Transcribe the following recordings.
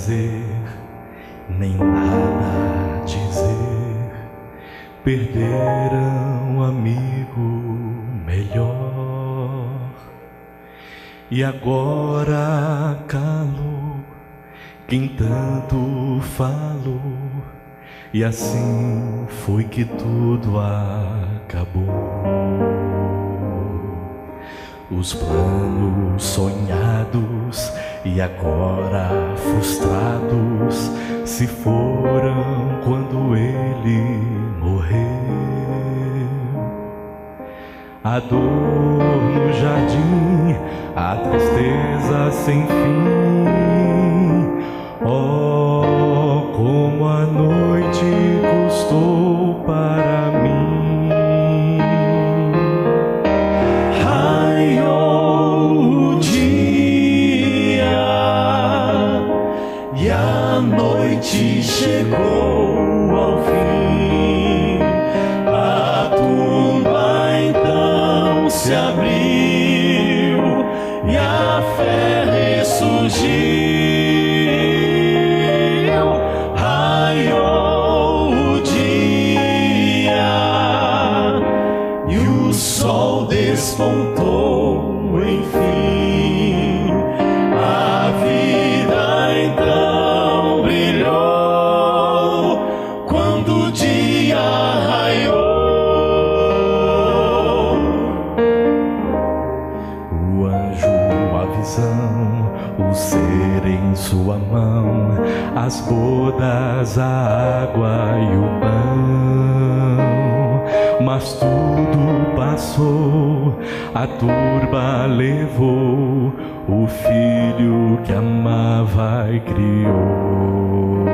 fazer, nem nada a dizer. Perderam um amigo melhor. E agora calou quem tanto falou, e assim foi que tudo acabou. Os planos sonhados e agora frustrados se foram quando ele morreu. A dor no jardim, a tristeza sem fim. Oh, como a noite custou para mim. Raiou o dia e a noite chegou ao fim. A tumba então se abriu e a fé ressurgiu. Despontou, enfim, a vida então brilhou quando o dia raiou. O anjo, a visão, o ser em sua mão, as bodas, a água e o pão, mas tudo passou, a turba levou o filho que amava e criou.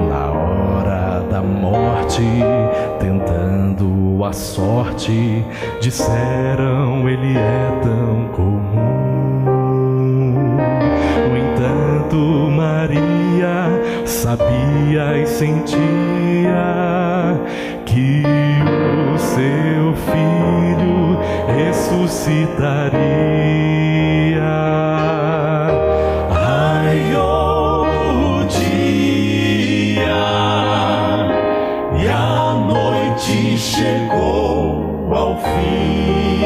Na hora da morte, tentando a sorte, disseram ele é tão comum. No entanto, Maria sabia e sentia que o seu filho ressuscitaria. Raiou o dia e a noite chegou ao fim.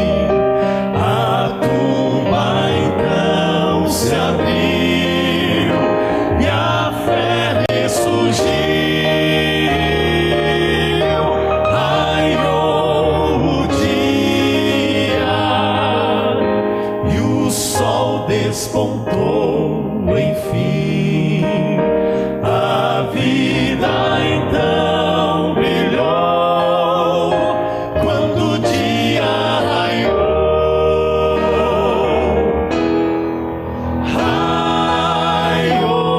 A tumba então se abriu e a fé ressurgiu. Despontou, enfim, a vida então brilhou quando o dia raiou. Raiou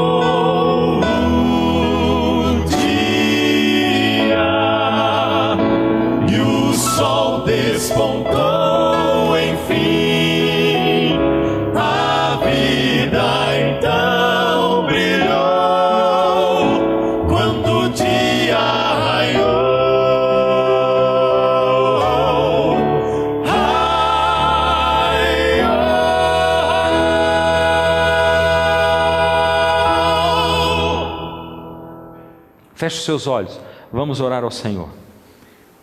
o dia e o sol despontou, enfim. Então brilhou quando o dia raiou. Raiou. Feche os seus olhos, vamos orar ao Senhor.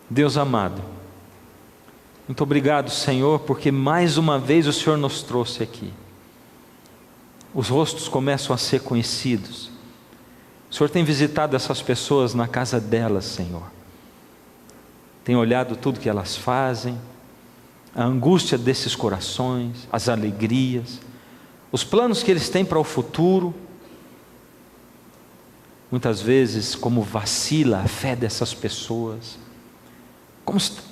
Deus amado, muito obrigado, Senhor, porque mais uma vez o Senhor nos trouxe aqui. Os rostos começam a ser conhecidos. O Senhor tem visitado essas pessoas na casa delas, Senhor. Tem olhado tudo que elas fazem, a angústia desses corações, as alegrias, os planos que eles têm para o futuro. Muitas vezes, como vacila a fé dessas pessoas.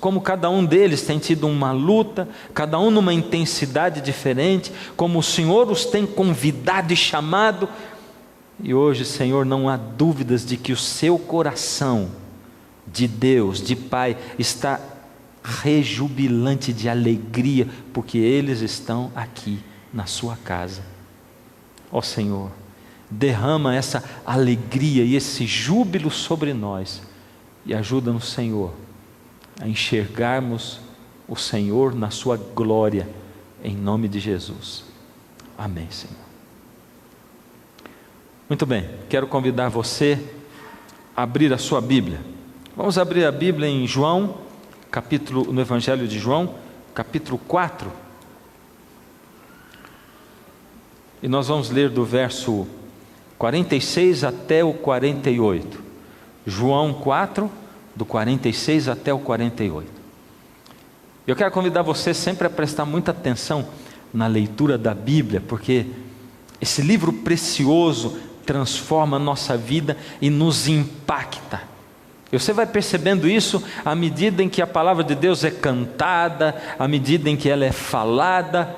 Como cada um deles tem tido uma luta, cada um numa intensidade diferente, como o Senhor os tem convidado e chamado, e hoje, Senhor, não há dúvidas de que o seu coração de Deus, de Pai, está rejubilante de alegria, porque eles estão aqui na sua casa. Ó Senhor, derrama essa alegria e esse júbilo sobre nós, e ajuda-nos, Senhor, a enxergarmos o Senhor na sua glória, em nome de Jesus. Amém, Senhor. Muito bem, quero convidar você a abrir a sua Bíblia. Vamos abrir a Bíblia em João, no Evangelho de João, capítulo 4. E nós vamos ler do verso 46 até o 48. João 4, do 46 até o 48. Eu quero convidar você sempre a prestar muita atenção na leitura da Bíblia, porque esse livro precioso transforma a nossa vida e nos impacta. E você vai percebendo isso à medida em que a palavra de Deus é cantada, à medida em que ela é falada,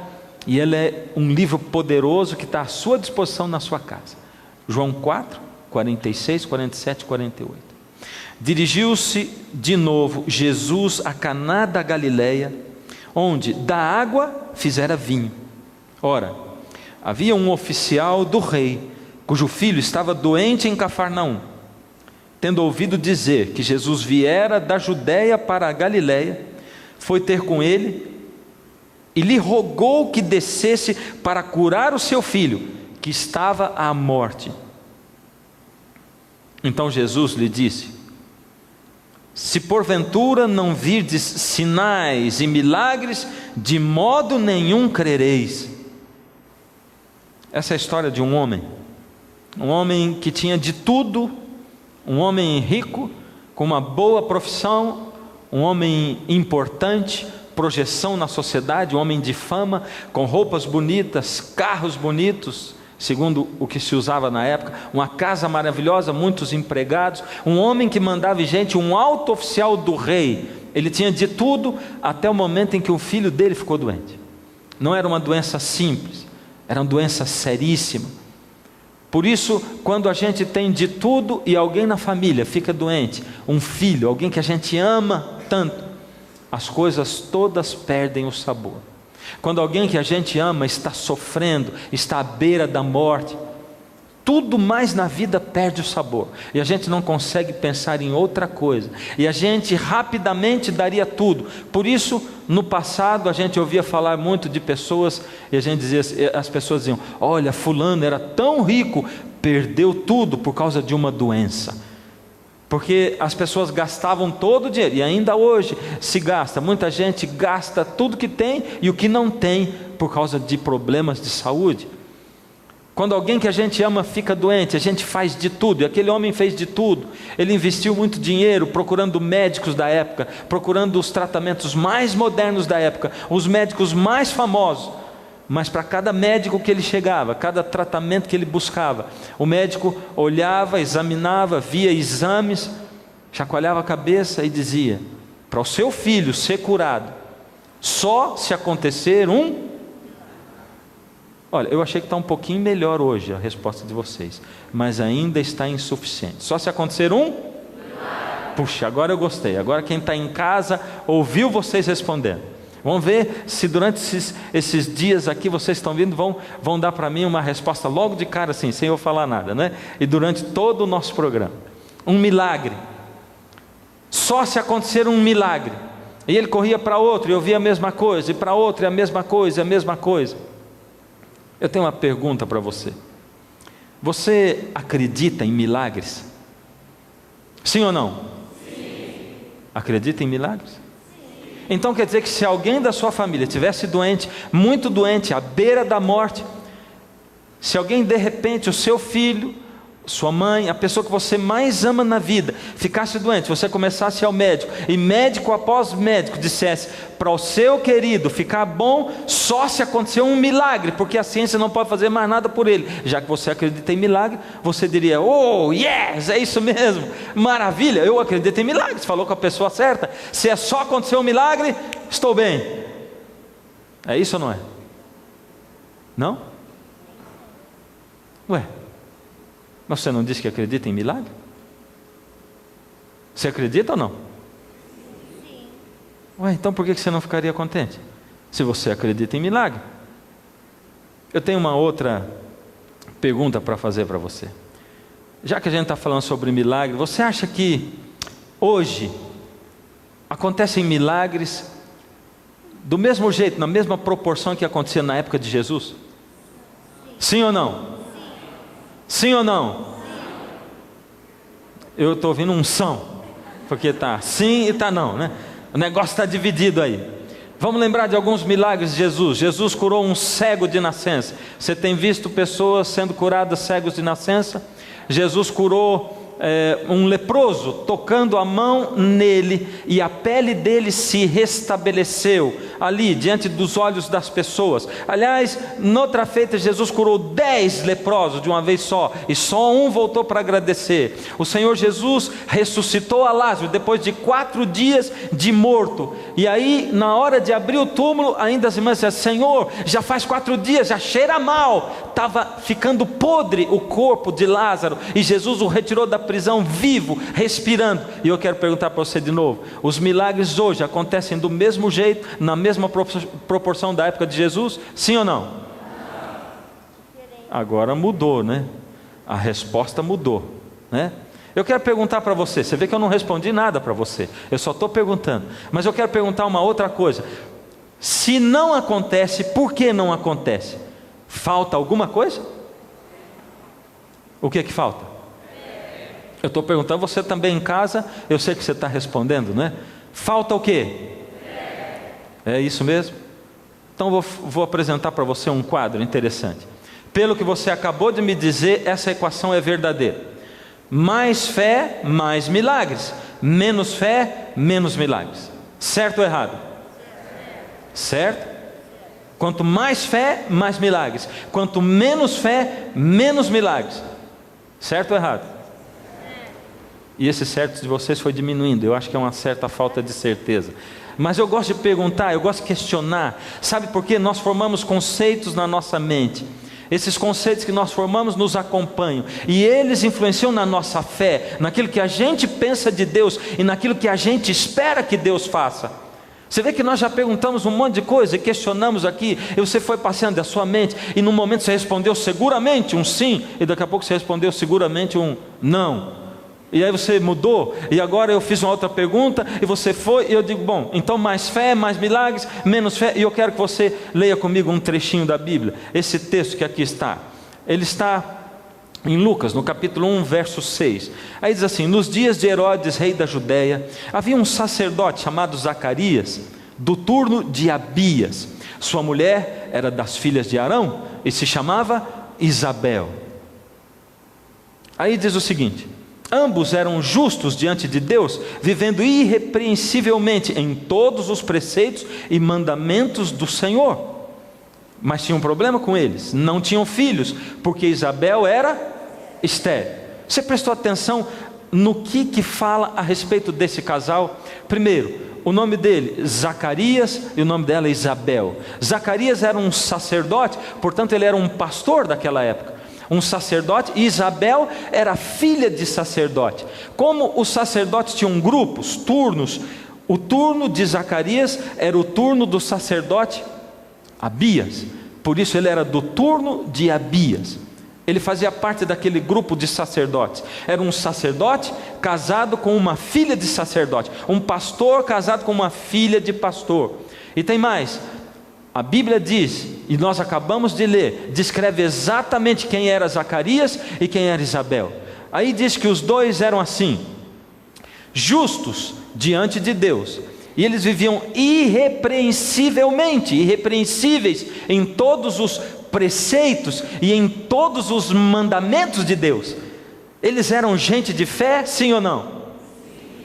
e ela é um livro poderoso que está à sua disposição na sua casa. João 4, 46, 47 e 48. Dirigiu-se de novo Jesus a Caná da Galileia, onde da água fizera vinho. Ora, havia um oficial do rei, cujo filho estava doente em Cafarnaum. Tendo ouvido dizer que Jesus viera da Judéia para a Galileia, foi ter com ele e lhe rogou que descesse para curar o seu filho, que estava à morte. Então Jesus lhe disse: se porventura não virdes sinais e milagres, de modo nenhum crereis. Essa é a história de um homem que tinha de tudo, um homem rico, com uma boa profissão, um homem importante, projeção na sociedade, um homem de fama, com roupas bonitas, carros bonitos, segundo o que se usava na época, uma casa maravilhosa, muitos empregados, um homem que mandava gente, um alto oficial do rei. Ele tinha de tudo até o momento em que o filho dele ficou doente. Não era uma doença simples, era uma doença seríssima. Por isso, quando a gente tem de tudo e alguém na família fica doente, um filho, alguém que a gente ama tanto, as coisas todas perdem o sabor. Quando alguém que a gente ama está sofrendo, está à beira da morte, tudo mais na vida perde o sabor, e a gente não consegue pensar em outra coisa, e a gente rapidamente daria tudo. Por isso, no passado a gente ouvia falar muito de pessoas, e a gente dizia, as pessoas diziam: olha, fulano era tão rico, perdeu tudo por causa de uma doença. Porque as pessoas gastavam todo o dinheiro, e ainda hoje se gasta, muita gente gasta tudo que tem e o que não tem por causa de problemas de saúde. Quando alguém que a gente ama fica doente, a gente faz de tudo, e aquele homem fez de tudo. Ele investiu muito dinheiro procurando médicos da época, procurando os tratamentos mais modernos da época, os médicos mais famosos. Mas para cada médico que ele chegava, cada tratamento que ele buscava, o médico olhava, examinava, via exames, chacoalhava a cabeça e dizia: para o seu filho ser curado, só se acontecer um... Olha, eu achei que está um pouquinho melhor hoje a resposta de vocês, mas ainda está insuficiente. Só se acontecer um... Puxa, agora eu gostei. Agora quem está em casa ouviu vocês respondendo. Vamos ver se durante esses dias aqui vocês estão vindo, vão dar para mim uma resposta logo de cara assim, sem eu falar nada, né? E durante todo o nosso programa. Um milagre. Só se acontecer um milagre. E ele corria para outro e ouvia a mesma coisa, e para outro e a mesma coisa, a mesma coisa. Eu tenho uma pergunta para você. Você acredita em milagres? Sim ou não? Sim. Acredita em milagres? Sim. Então quer dizer que se alguém da sua família estivesse doente, muito doente, à beira da morte, se alguém de repente, o seu filho, sua mãe, a pessoa que você mais ama na vida, ficasse doente, você começasse ao médico, e médico após médico dissesse para o seu querido ficar bom, só se acontecer um milagre, porque a ciência não pode fazer mais nada por ele. Já que você acredita em milagre, você diria: oh yes, é isso mesmo, maravilha, eu acredito em milagres. Falou com a pessoa certa. Se é só acontecer um milagre, estou bem. É isso ou não é? Não? Ué, mas você não disse que acredita em milagre? Você acredita ou não? Sim. Ué, então por que você não ficaria contente? Se você acredita em milagre. Eu tenho uma outra pergunta para fazer para você. Já que a gente está falando sobre milagre, você acha que hoje acontecem milagres do mesmo jeito, na mesma proporção que acontecia na época de Jesus? Sim ou não? Sim ou não? Eu estou ouvindo um são, porque está sim e está não, né? O negócio está dividido aí. Vamos lembrar de alguns milagres de Jesus. Jesus curou um cego de nascença. Você tem visto pessoas sendo curadas cegos de nascença? Jesus curou um leproso, tocando a mão nele, e a pele dele se restabeleceu ali diante dos olhos das pessoas. Aliás, noutra feita Jesus curou 10 leprosos de uma vez só, e só um voltou para agradecer. O Senhor Jesus ressuscitou a Lázaro depois de 4 dias de morto, e aí na hora de abrir o túmulo, ainda as irmãs disseram: Senhor, já faz 4 dias, já cheira mal, estava ficando podre o corpo de Lázaro, e Jesus o retirou da prisão vivo, respirando. E eu quero perguntar para você de novo: os milagres hoje acontecem do mesmo jeito, na mesma proporção da época de Jesus? Sim ou não? Agora mudou, né? A resposta mudou, né? Eu quero perguntar para você, você vê que eu não respondi nada para você, eu só estou perguntando, mas eu quero perguntar uma outra coisa: se não acontece, por que não acontece? Falta alguma coisa? O que é que falta? Eu estou perguntando, você também em casa, eu sei que você está respondendo, né? Falta o quê? É isso mesmo? Então vou apresentar para você um quadro interessante. Pelo que você acabou de me dizer, essa equação é verdadeira. Mais fé, mais milagres. Menos fé, menos milagres. Certo ou errado? Certo? Quanto mais fé, mais milagres. Quanto menos fé, menos milagres. Certo ou errado? E esse certo de vocês foi diminuindo. Eu acho que é uma certa falta de certeza. Mas eu gosto de perguntar, eu gosto de questionar. Sabe por quê? Nós formamos conceitos na nossa mente. Esses conceitos que nós formamos nos acompanham, e eles influenciam na nossa fé, naquilo que a gente pensa de Deus e naquilo que a gente espera que Deus faça. Você vê que nós já perguntamos um monte de coisa e questionamos aqui, e você foi passeando da sua mente, e num momento você respondeu seguramente um sim, e daqui a pouco você respondeu seguramente um não. E aí você mudou, e agora eu fiz uma outra pergunta, e você foi, e eu digo: bom, então mais fé, mais milagres, menos fé. E eu quero que você leia comigo um trechinho da Bíblia. Esse texto que aqui está, ele está em Lucas, no capítulo 1, verso 6. Aí diz assim: nos dias de Herodes, rei da Judéia, havia um sacerdote chamado Zacarias, do turno de Abias. Sua mulher era das filhas de Arão, e se chamava Isabel. Aí diz o seguinte: ambos eram justos diante de Deus, vivendo irrepreensivelmente em todos os preceitos e mandamentos do Senhor. Mas tinha um problema com eles: não tinham filhos, porque Isabel era estéril. Você prestou atenção no que fala a respeito desse casal? Primeiro, o nome dele Zacarias e o nome dela Isabel. Zacarias era um sacerdote, portanto ele era um pastor daquela época, um sacerdote, e Isabel era filha de sacerdote. Como os sacerdotes tinham grupos, turnos, o turno de Zacarias era o turno do sacerdote Abias, por isso ele era do turno de Abias. Ele fazia parte daquele grupo de sacerdotes. Era um sacerdote casado com uma filha de sacerdote, um pastor casado com uma filha de pastor. E tem mais, a Bíblia diz, e nós acabamos de ler, descreve exatamente quem era Zacarias e quem era Isabel. Aí diz que os dois eram assim, justos diante de Deus, e eles viviam irrepreensíveis em todos os preceitos e em todos os mandamentos de Deus. Eles eram gente de fé, sim ou não?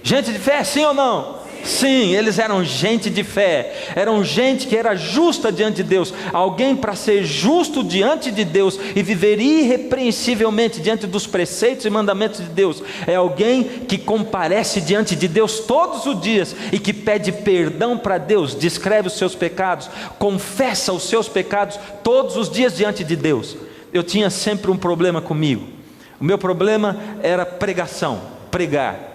Gente de fé, sim ou não? Sim, eles eram gente de fé, eram gente que era justa diante de Deus. Alguém para ser justo diante de Deus e viver irrepreensivelmente diante dos preceitos e mandamentos de Deus, é alguém que comparece diante de Deus todos os dias e que pede perdão para Deus, descreve os seus pecados, confessa os seus pecados todos os dias diante de Deus. Eu tinha sempre um problema comigo. O meu problema era pregação, pregar.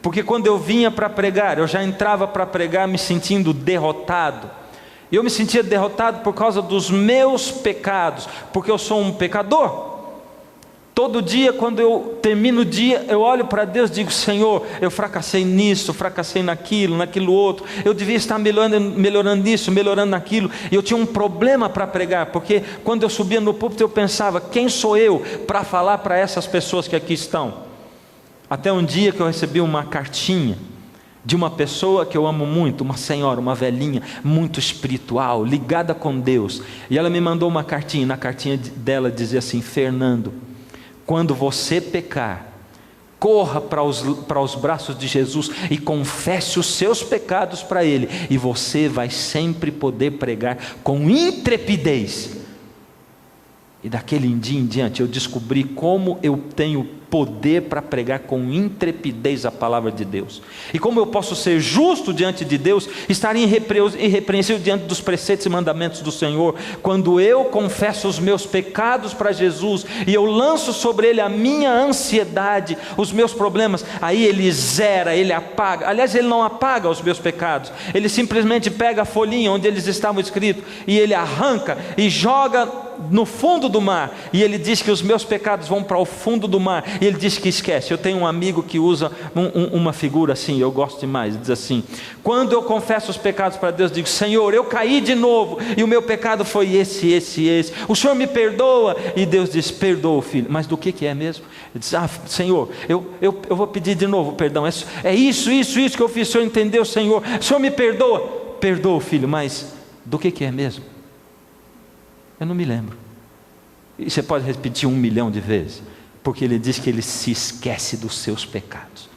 Porque quando eu vinha para pregar, eu já entrava para pregar me sentindo derrotado. E eu me sentia derrotado por causa dos meus pecados, porque eu sou um pecador. Todo dia, quando eu termino o dia, eu olho para Deus e digo: Senhor, eu fracassei nisso, fracassei naquilo outro, eu devia estar melhorando nisso, melhorando naquilo, e eu tinha um problema para pregar, porque quando eu subia no púlpito eu pensava: quem sou eu para falar para essas pessoas que aqui estão? Até um dia que eu recebi uma cartinha de uma pessoa que eu amo muito, uma senhora, uma velhinha, muito espiritual, ligada com Deus, e ela me mandou uma cartinha, e na cartinha dela dizia assim: Fernando, quando você pecar, corra para os braços de Jesus e confesse os seus pecados para Ele, e você vai sempre poder pregar com intrepidez. E daquele dia em diante eu descobri como eu tenho poder para pregar com intrepidez a palavra de Deus, e como eu posso ser justo diante de Deus, estar irrepreensível diante dos preceitos e mandamentos do Senhor, quando eu confesso os meus pecados para Jesus, e eu lanço sobre Ele a minha ansiedade, os meus problemas. Aí Ele zera, Ele apaga. Aliás, Ele não apaga os meus pecados, Ele simplesmente pega a folhinha onde eles estavam escritos, e Ele arranca e joga no fundo do mar, e Ele diz que os meus pecados vão para o fundo do mar, e Ele diz que esquece. Eu tenho um amigo que usa uma figura assim, eu gosto demais, diz assim: quando eu confesso os pecados para Deus, digo: Senhor, eu caí de novo, e o meu pecado foi esse, o Senhor me perdoa? E Deus diz: perdoa, filho. Mas do que é mesmo? Ele diz: Senhor, eu vou pedir de novo perdão, é isso que eu fiz, o Senhor entendeu, Senhor, o Senhor me perdoa? Perdoa, filho, mas do que é mesmo? Eu não me lembro. E você pode repetir 1 milhão de vezes, porque Ele diz que Ele se esquece dos seus pecados.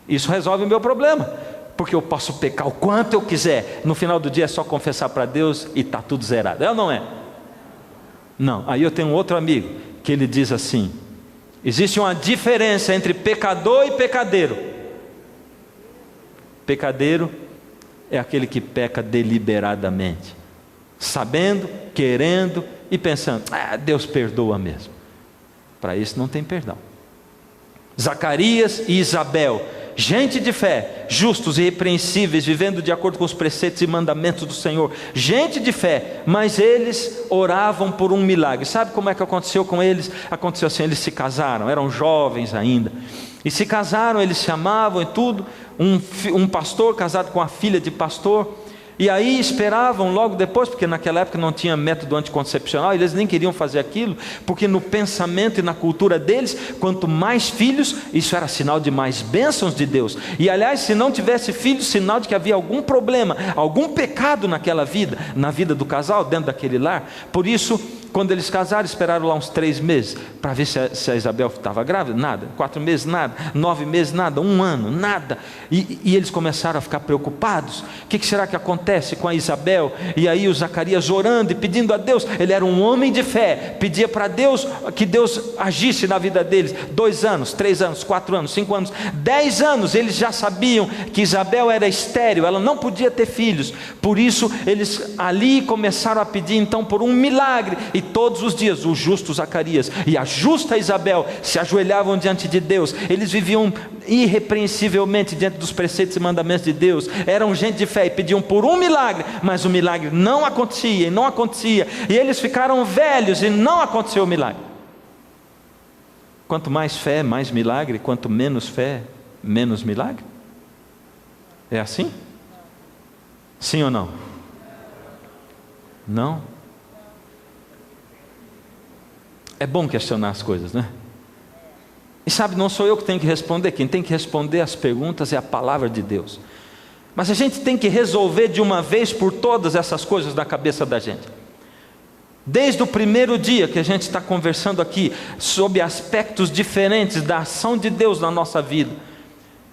Isso resolve o meu problema, porque eu posso pecar o quanto eu quiser, no final do dia é só confessar para Deus e está tudo zerado. É ou não é? Não. Aí eu tenho um outro amigo que ele diz assim: existe uma diferença entre pecador e pecadeiro. Pecadeiro é aquele que peca deliberadamente, sabendo, querendo e pensando: Deus perdoa mesmo. Para isso não tem perdão. Zacarias e Isabel, gente de fé, justos e irrepreensíveis, vivendo de acordo com os preceitos e mandamentos do Senhor, gente de fé, mas eles oravam por um milagre. Sabe como é que aconteceu com eles? Aconteceu assim: eles se casaram, eram jovens ainda, e se casaram, eles se amavam e tudo, um pastor casado com a filha de pastor, e aí esperavam logo depois, porque naquela época não tinha método anticoncepcional, eles nem queriam fazer aquilo, porque no pensamento e na cultura deles, quanto mais filhos, isso era sinal de mais bênçãos de Deus. E aliás, se não tivesse filhos, sinal de que havia algum problema, algum pecado naquela vida, na vida do casal, dentro daquele lar. Por isso, quando eles casaram, esperaram lá uns 3 meses, para ver se a Isabel estava grávida. Nada. 4 meses, nada. 9 meses, nada. 1 ano, nada. E eles começaram a ficar preocupados. O que será que acontece com a Isabel? E aí o Zacarias orando e pedindo a Deus. Ele era um homem de fé, pedia para Deus que Deus agisse na vida deles. 2 anos, 3 anos, 4 anos, 5 anos, 10 anos, eles já sabiam que Isabel era estéril, ela não podia ter filhos. Por isso eles ali começaram a pedir então por um milagre. E todos os dias o justo Zacarias e a justa Isabel se ajoelhavam diante de Deus. Eles viviam irrepreensivelmente diante dos preceitos e mandamentos de Deus, eram gente de fé e pediam por um milagre, mas o milagre não acontecia, e não acontecia, e eles ficaram velhos e não aconteceu o milagre. Quanto mais fé, mais milagre; quanto menos fé, menos milagre. É assim? Sim ou não? Não? É bom questionar as coisas, né? E sabe, não sou eu que tenho que responder, quem tem que responder as perguntas é a palavra de Deus. Mas a gente tem que resolver de uma vez por todas essas coisas da cabeça da gente. Desde o primeiro dia que a gente está conversando aqui sobre aspectos diferentes da ação de Deus na nossa vida,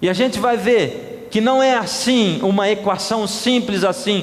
e a gente vai ver que não é assim, uma equação simples assim: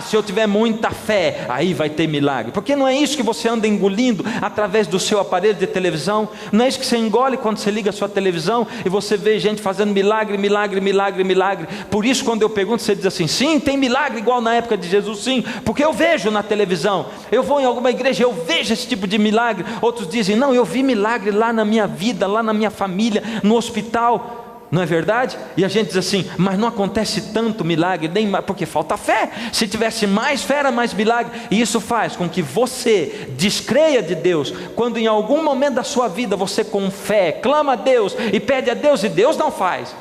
se eu tiver muita fé, aí vai ter milagre. Porque não é isso que você anda engolindo através do seu aparelho de televisão. Não é isso que você engole quando você liga a sua televisão e você vê gente fazendo milagre, milagre, milagre, milagre. Por isso, quando eu pergunto, você diz assim: sim, tem milagre igual na época de Jesus. Sim, porque eu vejo na televisão, eu vou em alguma igreja, eu vejo esse tipo de milagre. Outros dizem: não, eu vi milagre lá na minha vida, lá na minha família, no hospital. Não é verdade? E a gente diz assim, mas não acontece tanto milagre, nem mais, porque falta fé. Se tivesse mais fé, era mais milagre. E isso faz com que você descreia de Deus. Quando em algum momento da sua vida você com fé clama a Deus e pede a Deus, e Deus não faz.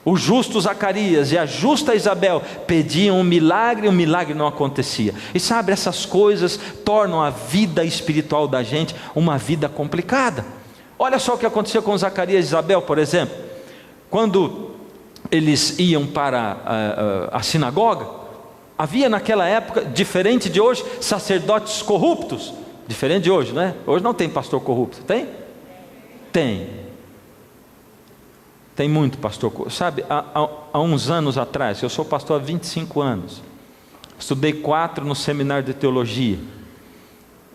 O justo Zacarias e a justa Isabel pediam um milagre e o milagre não acontecia. E sabe, essas coisas tornam a vida espiritual da gente uma vida complicada. Olha só o que aconteceu com Zacarias e Isabel, por exemplo. Quando eles iam para a sinagoga, havia naquela época, diferente de hoje, sacerdotes corruptos. Diferente de hoje, não é? Hoje não tem pastor corrupto, tem? Tem. Tem muito pastor corrupto. Sabe, há uns anos atrás, eu sou pastor há 25 anos, estudei 4 no seminário de teologia.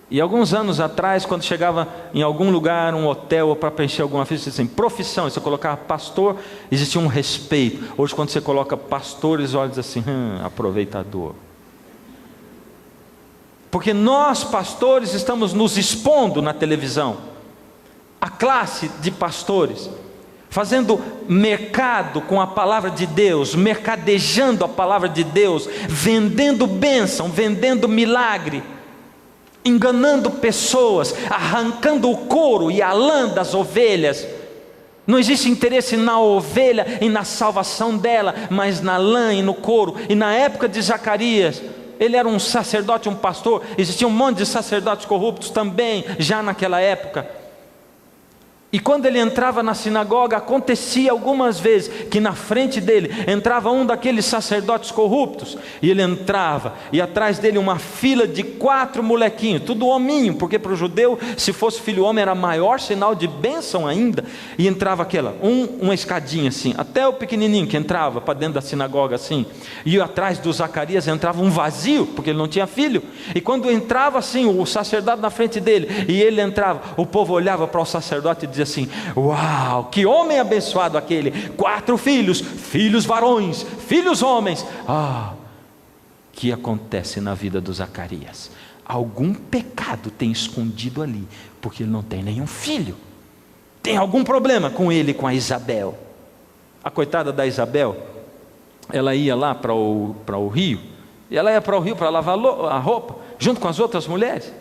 E alguns anos atrás, quando chegava em algum lugar, um hotel, ou para preencher alguma ficha, assim, profissão, e você colocava pastor, existia um respeito. Hoje, quando você coloca pastor, eles olham assim, aproveitador. Porque nós, pastores, estamos nos expondo na televisão. A classe de pastores, fazendo mercado com a palavra de Deus, mercadejando a palavra de Deus, vendendo bênção, vendendo milagre, enganando pessoas, arrancando o couro e a lã das ovelhas. Não existe interesse na ovelha e na salvação dela, mas na lã e no couro. E na época de Zacarias, ele era um sacerdote, um pastor. Existia um monte de sacerdotes corruptos também, já naquela época. E quando ele entrava na sinagoga, acontecia algumas vezes que na frente dele entrava um daqueles sacerdotes corruptos, e ele entrava, e atrás dele uma fila de 4 molequinhos, tudo hominho, porque para o judeu, se fosse filho homem, era maior sinal de bênção ainda. E entrava aquela, uma escadinha assim, até o pequenininho que entrava para dentro da sinagoga assim, e atrás do Zacarias entrava um vazio, porque ele não tinha filho. E quando entrava assim, o sacerdote na frente dele, e ele entrava, o povo olhava para o sacerdote e dizia assim, uau, que homem abençoado aquele, 4 filhos, filhos varões, filhos homens. Que acontece na vida do Zacarias? Algum pecado tem escondido ali, porque ele não tem nenhum filho. Tem algum problema com ele e com a Isabel. A coitada da Isabel, ela ia lá para o rio, e ela ia para o rio para lavar a roupa, junto com as outras mulheres.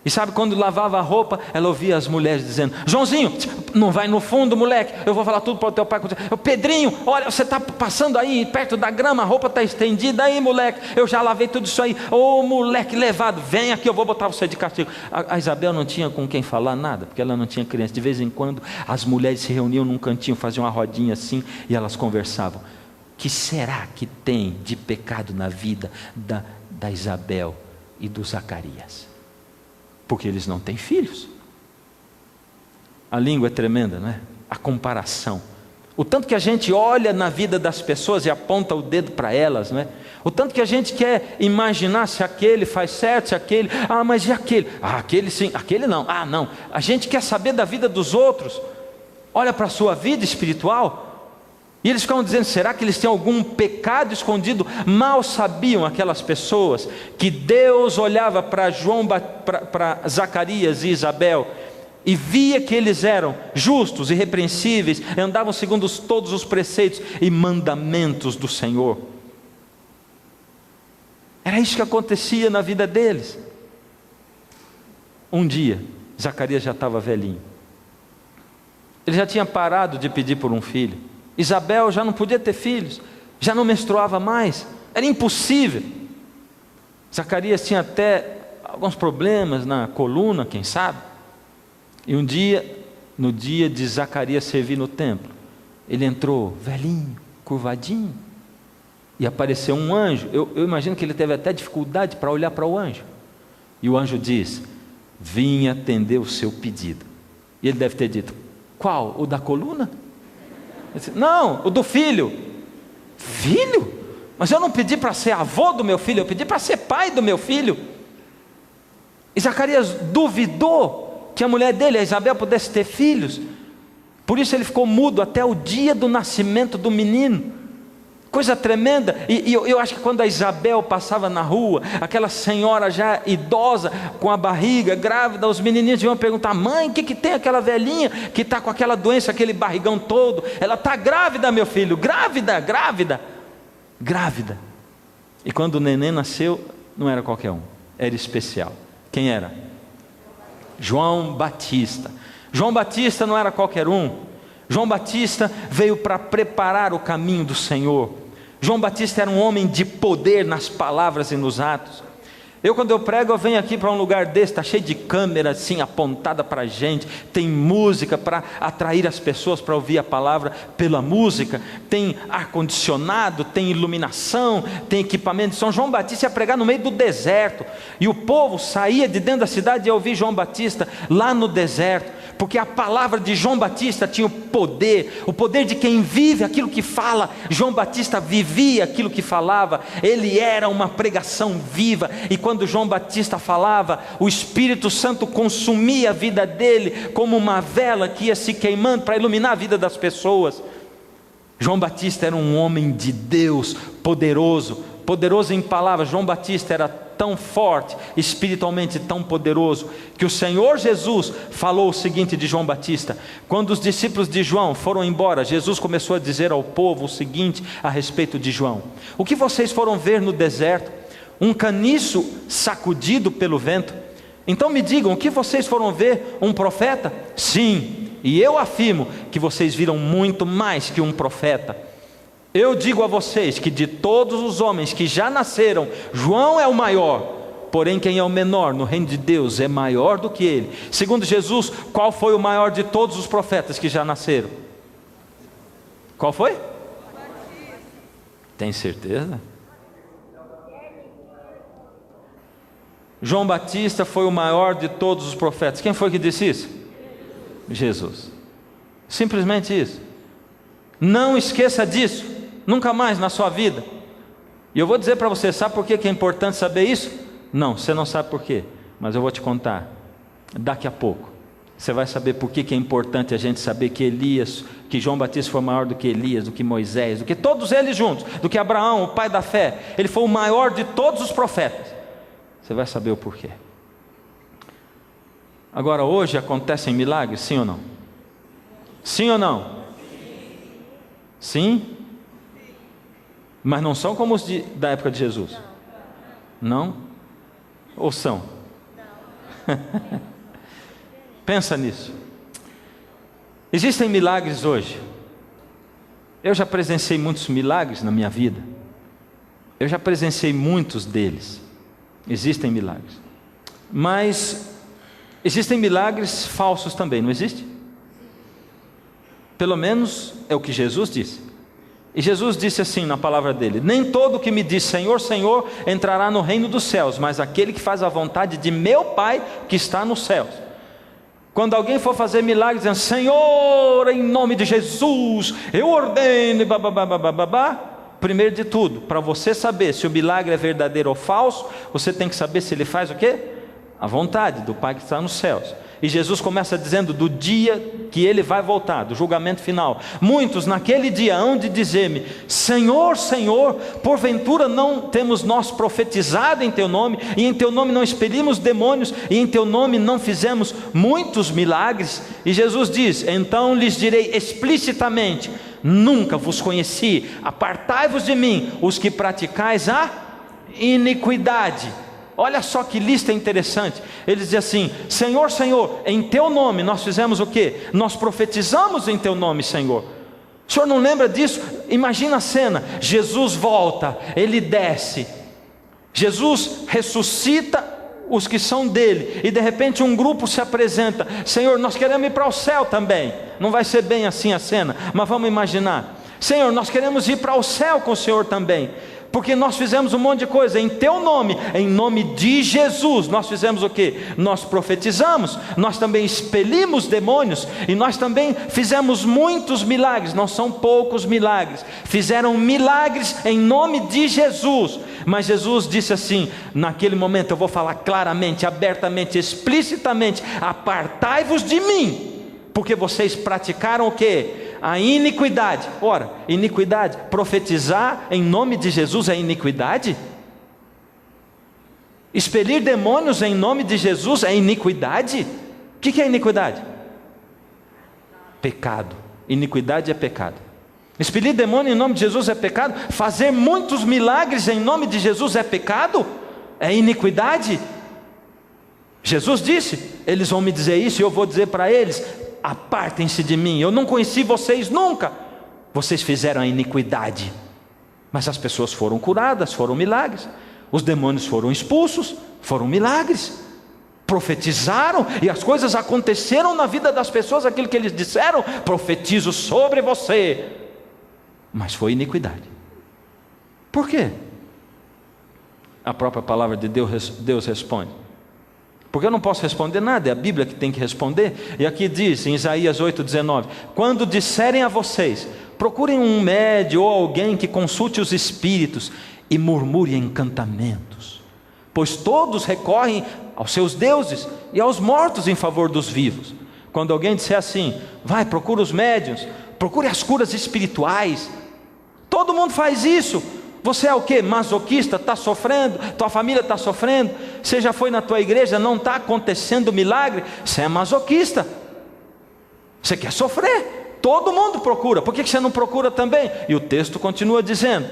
E sabe, quando lavava a roupa, ela ouvia as mulheres dizendo, Joãozinho, não vai no fundo, moleque, eu vou falar tudo para o teu pai. Pedrinho, olha, você está passando aí perto da grama, a roupa está estendida aí, moleque, eu já lavei tudo isso aí. Ô moleque levado, vem aqui, eu vou botar você de castigo. A Isabel não tinha com quem falar nada, porque ela não tinha criança. De vez em quando as mulheres se reuniam num cantinho, faziam uma rodinha assim, e elas conversavam. Que será que tem de pecado na vida da Isabel e do Zacarias? Porque eles não têm filhos. A língua é tremenda, não é? A comparação. O tanto que a gente olha na vida das pessoas e aponta o dedo para elas, não é? O tanto que a gente quer imaginar se aquele faz certo, se aquele, mas e aquele? Aquele sim, aquele não, não. A gente quer saber da vida dos outros. Olha para a sua vida espiritual. E eles ficam dizendo, será que eles têm algum pecado escondido? Mal sabiam aquelas pessoas que Deus olhava para para Zacarias e Isabel e via que eles eram justos, irrepreensíveis, andavam segundo todos os preceitos e mandamentos do Senhor. Era isso que acontecia na vida deles. Um dia, Zacarias já estava velhinho. Ele já tinha parado de pedir por um filho. Isabel já não podia ter filhos, já não menstruava mais, era impossível. Zacarias tinha até alguns problemas na coluna, quem sabe. E um dia, no dia de Zacarias servir no templo, ele entrou velhinho, curvadinho, e apareceu um anjo. Eu imagino que ele teve até dificuldade para olhar para o anjo. E o anjo diz, vim atender o seu pedido. E ele deve ter dito, qual? O da coluna? Disse, não, o do filho. Filho? Mas eu não pedi para ser avô do meu filho, eu pedi para ser pai do meu filho. E Zacarias duvidou que a mulher dele, a Isabel, pudesse ter filhos. Por isso ele ficou mudo até o dia do nascimento do menino. Coisa tremenda. E eu acho que quando a Isabel passava na rua, aquela senhora já idosa, com a barriga grávida, os menininhos iam perguntar: mãe, o que tem aquela velhinha que está com aquela doença, aquele barrigão todo? Ela está grávida, meu filho, grávida. E quando o neném nasceu, não era qualquer um, era especial. Quem era? João Batista. João Batista não era qualquer um. João Batista veio para preparar o caminho do Senhor. João Batista era um homem de poder nas palavras e nos atos. Quando eu prego, eu venho aqui para um lugar desse, está cheio de câmera assim, apontada para a gente, tem música para atrair as pessoas para ouvir a palavra pela música, tem ar-condicionado, tem iluminação, tem equipamento. São João Batista ia pregar no meio do deserto, e o povo saía de dentro da cidade e ia ouvir João Batista lá no deserto, porque a palavra de João Batista tinha o poder de quem vive aquilo que fala. João Batista vivia aquilo que falava, ele era uma pregação viva, e quando João Batista falava, o Espírito Santo consumia a vida dele, como uma vela que ia se queimando para iluminar a vida das pessoas. João Batista era um homem de Deus, poderoso em palavras. João Batista era tão forte, espiritualmente tão poderoso, que o Senhor Jesus falou o seguinte de João Batista. Quando os discípulos de João foram embora, Jesus começou a dizer ao povo o seguinte a respeito de João: o que vocês foram ver no deserto? Um caniço sacudido pelo vento? Então me digam, o que vocês foram ver? Um profeta? Sim, e eu afirmo que vocês viram muito mais que um profeta. Eu digo a vocês que de todos os homens que já nasceram, João é o maior, porém quem é o menor no reino de Deus é maior do que ele. Segundo Jesus, qual foi o maior de todos os profetas que já nasceram? Qual foi? Tem certeza? João Batista foi o maior de todos os profetas. Quem foi que disse isso? Jesus. Simplesmente isso. Não esqueça disso, nunca mais na sua vida. E eu vou dizer para você, sabe por que é importante saber isso? Não, você não sabe por quê, mas eu vou te contar. Daqui a pouco você vai saber por que é importante a gente saber que João Batista foi maior do que Elias, do que Moisés, do que todos eles juntos, do que Abraão, o pai da fé. Ele foi o maior de todos os profetas. Você vai saber o porquê. Agora, hoje acontecem milagres, sim ou não? Sim ou não? Sim? Mas não são como os da época de Jesus? Não? Ou são? Pensa nisso. Existem milagres hoje. Eu já presenciei muitos milagres na minha vida. Eu já presenciei muitos deles. Existem milagres. Mas existem milagres falsos também, não existe? Pelo menos é o que Jesus disse. E Jesus disse assim na palavra dele: nem todo que me diz Senhor, Senhor entrará no reino dos céus, mas aquele que faz a vontade de meu Pai que está nos céus. Quando alguém for fazer milagres dizendo Senhor, em nome de Jesus eu ordeno, primeiro de tudo, para você saber se o milagre é verdadeiro ou falso, você tem que saber se ele faz o quê? A vontade do Pai que está nos céus. E Jesus começa dizendo do dia que ele vai voltar, do julgamento final. Muitos naquele dia hão de dizer-me: Senhor, Senhor, porventura não temos nós profetizado em teu nome, e em teu nome não expelimos demônios, e em teu nome não fizemos muitos milagres? E Jesus diz: então lhes direi explicitamente: nunca vos conheci, apartai-vos de mim, os que praticais a iniquidade. Olha só que lista interessante. Ele diz assim: Senhor, Senhor, em teu nome nós fizemos o quê? Nós profetizamos em teu nome, Senhor. O senhor não lembra disso? Imagina a cena: Jesus volta, ele desce, Jesus ressuscita os que são dele, e de repente um grupo se apresenta: Senhor, nós queremos ir para o céu também. Não vai ser bem assim a cena, mas vamos imaginar: Senhor, nós queremos ir para o céu com o Senhor também, porque nós fizemos um monte de coisa em teu nome, em nome de Jesus. Nós fizemos o quê? Nós profetizamos, nós também expelimos demônios, e nós também fizemos muitos milagres. Não são poucos milagres, fizeram milagres em nome de Jesus. Mas Jesus disse assim, naquele momento: eu vou falar claramente, abertamente, explicitamente: apartai-vos de mim, porque vocês praticaram o quê? A iniquidade. Ora, iniquidade, profetizar em nome de Jesus é iniquidade? Expelir demônios em nome de Jesus é iniquidade? O que é iniquidade? Pecado. Iniquidade é pecado. Expelir demônio em nome de Jesus é pecado? Fazer muitos milagres em nome de Jesus é pecado? É iniquidade? Jesus disse: eles vão me dizer isso e eu vou dizer para eles: apartem-se de mim, eu não conheci vocês nunca. Vocês fizeram a iniquidade. Mas as pessoas foram curadas, foram milagres. Os demônios foram expulsos, foram milagres. Profetizaram e as coisas aconteceram na vida das pessoas, aquilo que eles disseram: profetizo sobre você. Mas foi iniquidade. Por quê? A própria palavra de Deus responde. Porque eu não posso responder nada, é a Bíblia que tem que responder. E aqui diz em Isaías 8,19: quando disserem a vocês, procurem um médium ou alguém que consulte os espíritos e murmure encantamentos, pois todos recorrem aos seus deuses e aos mortos em favor dos vivos. Quando alguém disser assim: vai, procura os médiuns, procure as curas espirituais. Todo mundo faz isso. Você é o que? Masoquista? Está sofrendo? Tua família está sofrendo? Você já foi na tua igreja? Não está acontecendo milagre? Você é masoquista. Você quer sofrer? Todo mundo procura. Por que você não procura também? E o texto continua dizendo: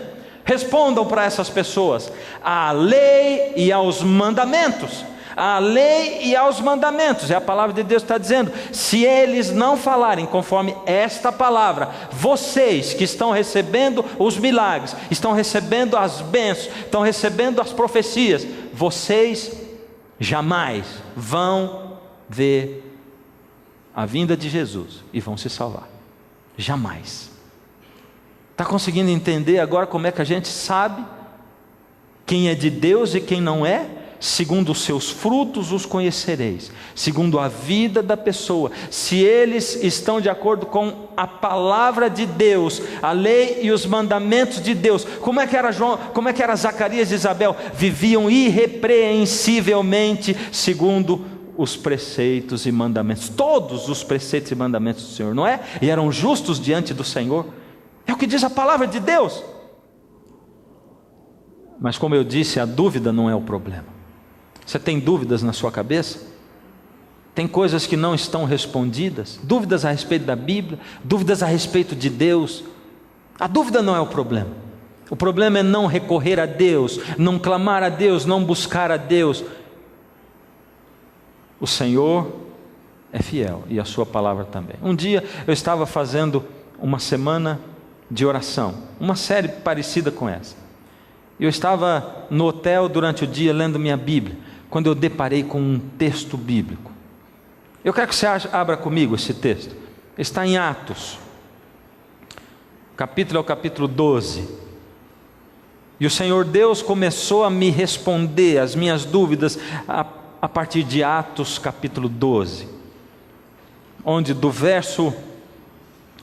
respondam para essas pessoas à lei e aos mandamentos. A lei e aos mandamentos, a palavra de Deus está dizendo: se eles não falarem conforme esta palavra, vocês que estão recebendo os milagres, estão recebendo as bênçãos, estão recebendo as profecias, vocês jamais vão ver a vinda de Jesus e vão se salvar. Jamais. Está conseguindo entender agora como é que a gente sabe quem é de Deus e quem não é? Segundo os seus frutos os conhecereis, segundo a vida da pessoa, se eles estão de acordo com a palavra de Deus, a lei e os mandamentos de Deus. Como é que era Zacarias e Isabel? Viviam irrepreensivelmente segundo os preceitos e mandamentos, todos os preceitos e mandamentos do Senhor, não é? E eram justos diante do Senhor. É o que diz a palavra de Deus. Mas como eu disse, a dúvida não é o problema. Você tem dúvidas na sua cabeça? Tem coisas que não estão respondidas? Dúvidas a respeito da Bíblia? Dúvidas a respeito de Deus? A dúvida não é o problema. O problema é não recorrer a Deus, não clamar a Deus, não buscar a Deus. O Senhor é fiel e a sua palavra também. Um dia eu estava fazendo uma semana de oração, uma série parecida com essa. Eu estava no hotel durante o dia lendo minha Bíblia, quando eu deparei com um texto bíblico. Eu quero que você abra comigo esse texto. Está em Atos, capítulo é o capítulo 12. E o Senhor Deus começou a me responder as minhas dúvidas a partir de Atos capítulo 12, onde do verso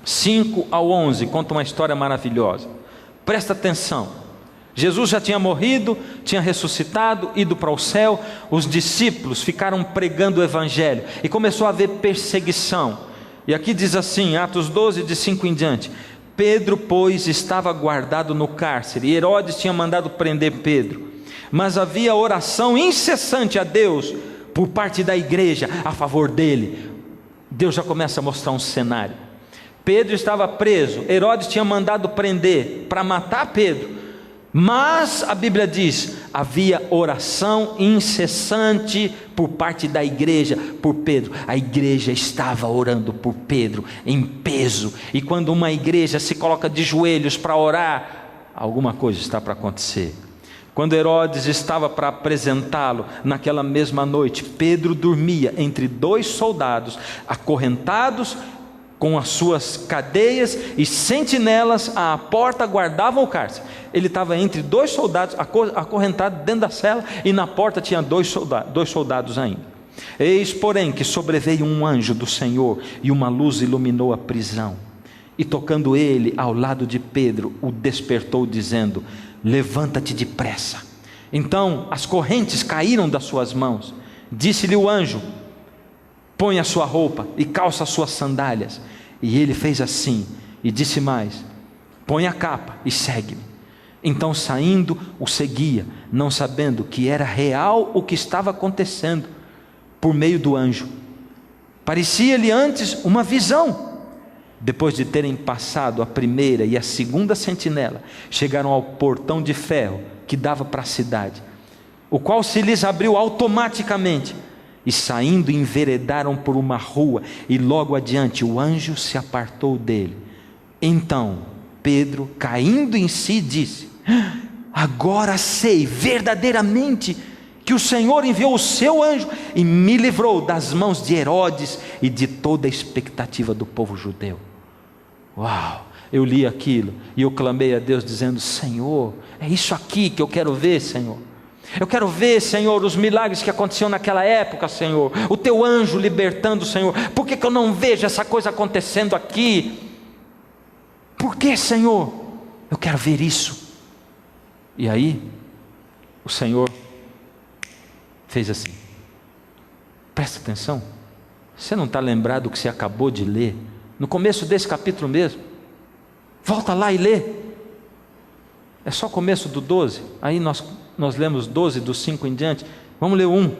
5 ao 11 conta uma história maravilhosa. Presta atenção. Jesus já tinha morrido, tinha ressuscitado, ido para o céu. Os discípulos ficaram pregando o evangelho e começou a haver perseguição. E aqui diz assim, Atos 12, de 5 em diante: Pedro, pois, estava guardado no cárcere, e Herodes tinha mandado prender Pedro. Mas havia oração incessante a Deus por parte da igreja a favor dele. Deus já começa a mostrar um cenário. Pedro estava preso, Herodes tinha mandado prender para matar Pedro. Mas a Bíblia diz: havia oração incessante por parte da igreja por Pedro. A igreja estava orando por Pedro em peso. E quando uma igreja se coloca de joelhos para orar, alguma coisa está para acontecer. Quando Herodes estava para apresentá-lo, naquela mesma noite, Pedro dormia entre 2 soldados, acorrentados com as suas cadeias, e sentinelas à porta guardavam o cárcere. Ele estava entre 2 soldados, acorrentado dentro da cela, e na porta tinha 2 soldados ainda. Eis, porém, que sobreveio um anjo do Senhor, e uma luz iluminou a prisão. E tocando ele ao lado de Pedro, o despertou, dizendo: levanta-te depressa. Então as correntes caíram das suas mãos. Disse-lhe o anjo: põe a sua roupa e calça as suas sandálias. E ele fez assim, e disse mais: põe a capa e segue-me. Então, saindo, o seguia, não sabendo que era real o que estava acontecendo, por meio do anjo. Parecia-lhe antes uma visão. Depois de terem passado a primeira e a segunda sentinela, chegaram ao portão de ferro que dava para a cidade, o qual se lhes abriu automaticamente, e saindo enveredaram por uma rua, e logo adiante o anjo se apartou dele. Então Pedro, caindo em si, disse: agora sei verdadeiramente que o Senhor enviou o seu anjo e me livrou das mãos de Herodes e de toda a expectativa do povo judeu. Uau! Eu li aquilo e eu clamei a Deus dizendo: Senhor, é isso aqui que eu quero ver, Senhor. Eu quero ver, Senhor, os milagres que aconteciam naquela época, Senhor. O teu anjo libertando, Senhor. Por que eu não vejo essa coisa acontecendo aqui? Por que, Senhor? Eu quero ver isso. E aí, o Senhor fez assim. Presta atenção. Você não está lembrado do que você acabou de ler? No começo desse capítulo mesmo. Volta lá e lê. É só o começo do 12. Aí nós lemos 12, do 5 em diante. Vamos ler o 1.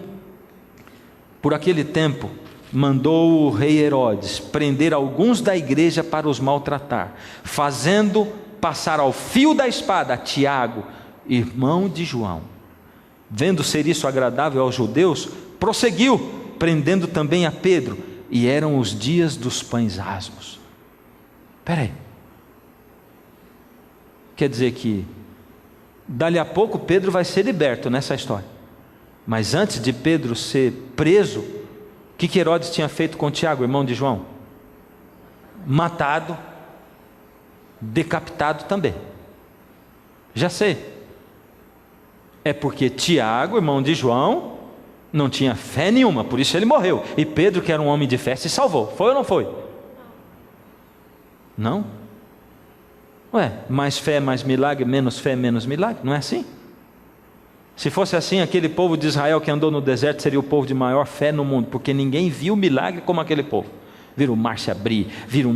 Por aquele tempo, mandou o rei Herodes prender alguns da igreja para os maltratar, fazendo passar ao fio da espada Tiago, irmão de João. Vendo ser isso agradável aos judeus, prosseguiu, prendendo também a Pedro. E eram os dias dos pães asmos. Espera aí. Quer dizer que dali a pouco Pedro vai ser liberto nessa história. Mas antes de Pedro ser preso, o que Herodes tinha feito com Tiago, irmão de João? Matado, decapitado também. Já sei. É porque Tiago, irmão de João, não tinha fé nenhuma, por isso ele morreu. E Pedro, que era um homem de fé, se salvou. Foi ou não foi? Não? Ué, mais fé, mais milagre, menos fé, menos milagre, não é assim? Se fosse assim, aquele povo de Israel que andou no deserto seria o povo de maior fé no mundo, porque ninguém viu milagre como aquele povo. Viram o mar se abrir, viram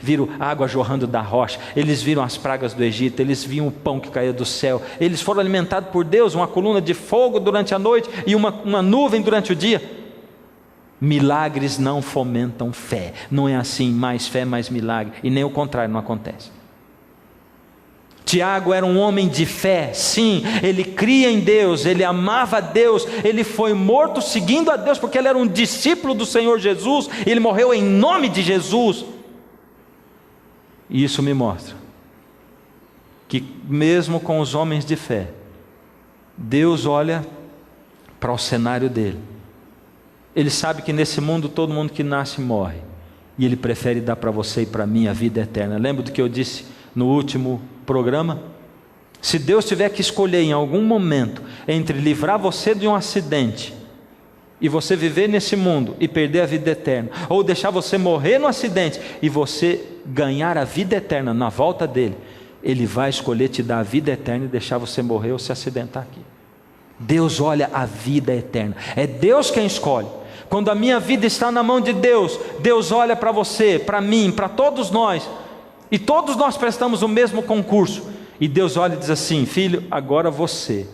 viram água jorrando da rocha, eles viram as pragas do Egito, eles viram o pão que caía do céu, eles foram alimentados por Deus, uma coluna de fogo durante a noite e uma nuvem durante o dia. Milagres não fomentam fé, não é assim, mais fé, mais milagre, e nem o contrário não acontece. Tiago era um homem de fé, sim, ele cria em Deus, ele amava a Deus, ele foi morto seguindo a Deus, porque ele era um discípulo do Senhor Jesus, e ele morreu em nome de Jesus. E isso me mostra que mesmo com os homens de fé, Deus olha para o cenário dele. Ele sabe que nesse mundo todo mundo que nasce morre, e ele prefere dar para você e para mim a vida eterna. Lembra do que eu disse no último programa? Se Deus tiver que escolher em algum momento entre livrar você de um acidente e você viver nesse mundo e perder a vida eterna, ou deixar você morrer no acidente e você ganhar a vida eterna na volta dele, ele vai escolher te dar a vida eterna e deixar você morrer ou se acidentar aqui. Deus olha a vida eterna, é Deus quem escolhe. Quando a minha vida está na mão de Deus, Deus olha para você, para mim, para todos nós, e todos nós prestamos o mesmo concurso, e Deus olha e diz assim: filho, agora você.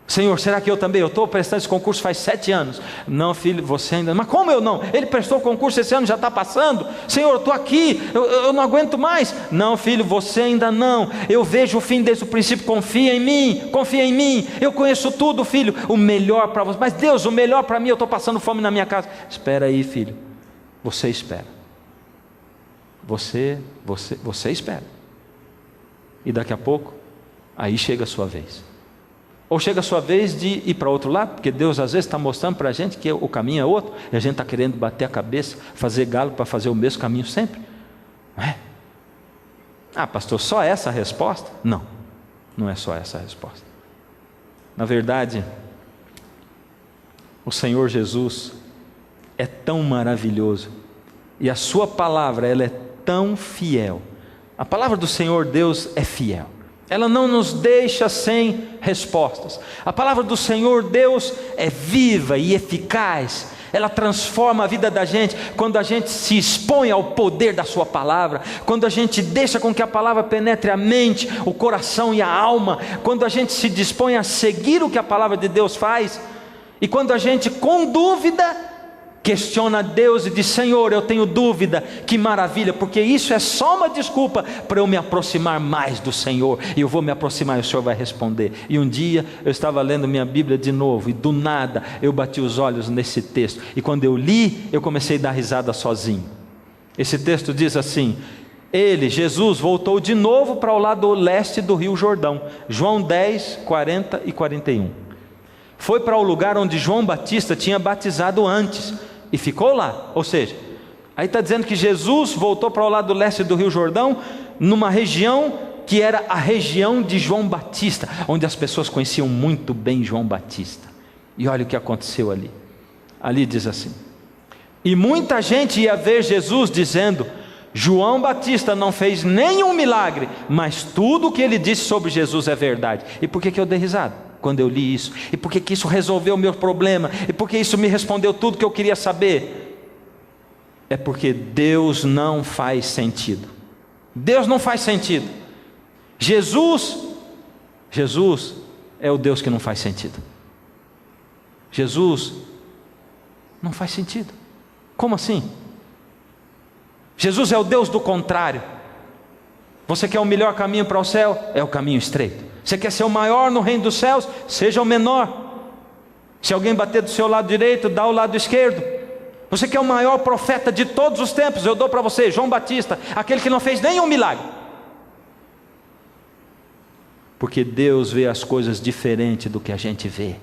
Senhor, será que eu também? Eu estou prestando esse concurso faz 7 anos. Não, filho, você ainda. Mas como eu não? Ele prestou o concurso esse ano, já está passando. Senhor, eu estou aqui, eu não aguento mais. Não, filho, você ainda não. Eu vejo o fim desde o princípio. Confia em mim. Eu conheço tudo, filho. O melhor para você. Mas Deus, o melhor para mim, eu estou passando fome na minha casa. Espera aí, filho. Você espera. Você espera. E daqui a pouco, aí chega a sua vez. Ou chega a sua vez de ir para outro lado, porque Deus às vezes está mostrando para a gente que o caminho é outro, e a gente está querendo bater a cabeça, fazer galo para fazer o mesmo caminho sempre. Não é? Ah, pastor, só essa a resposta? Não, não é só essa a resposta. Na verdade, o Senhor Jesus é tão maravilhoso, e a sua palavra, ela é tão fiel. A palavra do Senhor Deus é fiel. Ela não nos deixa sem respostas. A palavra do Senhor Deus é viva e eficaz. ela transforma a vida da gente quando a gente se expõe ao poder da sua palavra, quando a gente deixa com que a palavra penetre a mente, o coração e a alma, quando a gente se dispõe a seguir o que a palavra de Deus faz, e quando a gente com dúvida questiona Deus e diz: Senhor, eu tenho dúvida. Que maravilha, porque isso é só uma desculpa para eu me aproximar mais do Senhor, e eu vou me aproximar e o Senhor vai responder. E um dia eu estava lendo minha Bíblia de novo, e do nada eu bati os olhos nesse texto, e quando eu li, eu comecei a dar risada sozinho. Esse texto diz assim: Jesus, voltou de novo para o lado leste do rio Jordão. João 10, 40 e 41. Foi para o lugar onde João Batista tinha batizado antes, e ficou lá. Ou seja, aí está dizendo que Jesus voltou para o lado leste do rio Jordão, numa região que era a região de João Batista, onde as pessoas conheciam muito bem João Batista. E olha o que aconteceu ali. Ali diz assim: e muita gente ia ver Jesus, dizendo: João Batista não fez nenhum milagre, mas tudo o que ele disse sobre Jesus é verdade. E por que eu dei risada quando eu li isso? E por que isso resolveu o meu problema? E por que isso me respondeu tudo que eu queria saber? É porque Deus não faz sentido. Deus não faz sentido. Jesus é o Deus que não faz sentido. Jesus não faz sentido. Como assim? Jesus é o Deus do contrário. Você quer o melhor caminho para o céu? É o caminho estreito. Você quer ser o maior no reino dos céus? Seja o menor. Se alguém bater do seu lado direito, dá o lado esquerdo. Você quer o maior profeta de todos os tempos? Eu dou para você, João Batista, aquele que não fez nenhum milagre. Porque Deus vê as coisas diferente do que a gente vê.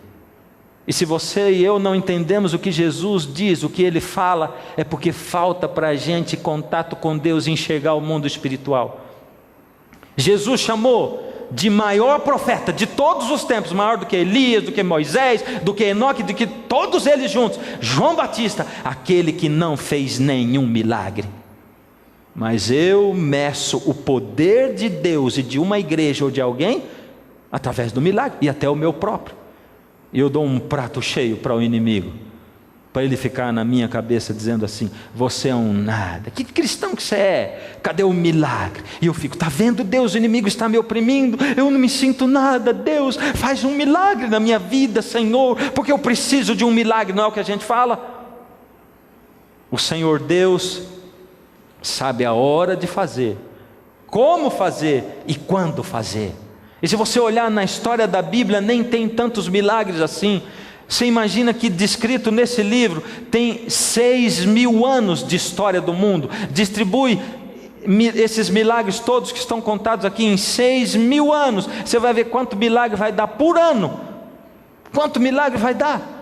E se você e eu não entendemos o que Jesus diz, o que Ele fala, é porque falta para a gente contato com Deus e enxergar o mundo espiritual. Jesus chamou de maior profeta de todos os tempos, maior do que Elias, do que Moisés, do que Enoque, do que todos eles juntos, João Batista, aquele que não fez nenhum milagre. Mas eu meço o poder de Deus e de uma igreja ou de alguém através do milagre, e até o meu próprio. E eu dou um prato cheio para o inimigo, para ele ficar na minha cabeça dizendo assim: você é um nada, que cristão que você é, cadê o milagre? E eu fico: está vendo Deus, o inimigo está me oprimindo, eu não me sinto nada. Deus, faz um milagre na minha vida, Senhor, porque eu preciso de um milagre. Não é o que a gente fala? O Senhor Deus sabe a hora de fazer, como fazer e quando fazer. E se você olhar na história da Bíblia, nem tem tantos milagres assim. Você imagina que descrito nesse livro tem 6.000 anos de história do mundo. Distribui esses milagres todos que estão contados aqui em 6.000 anos. Você vai ver quanto milagre vai dar por ano. Quanto milagre vai dar?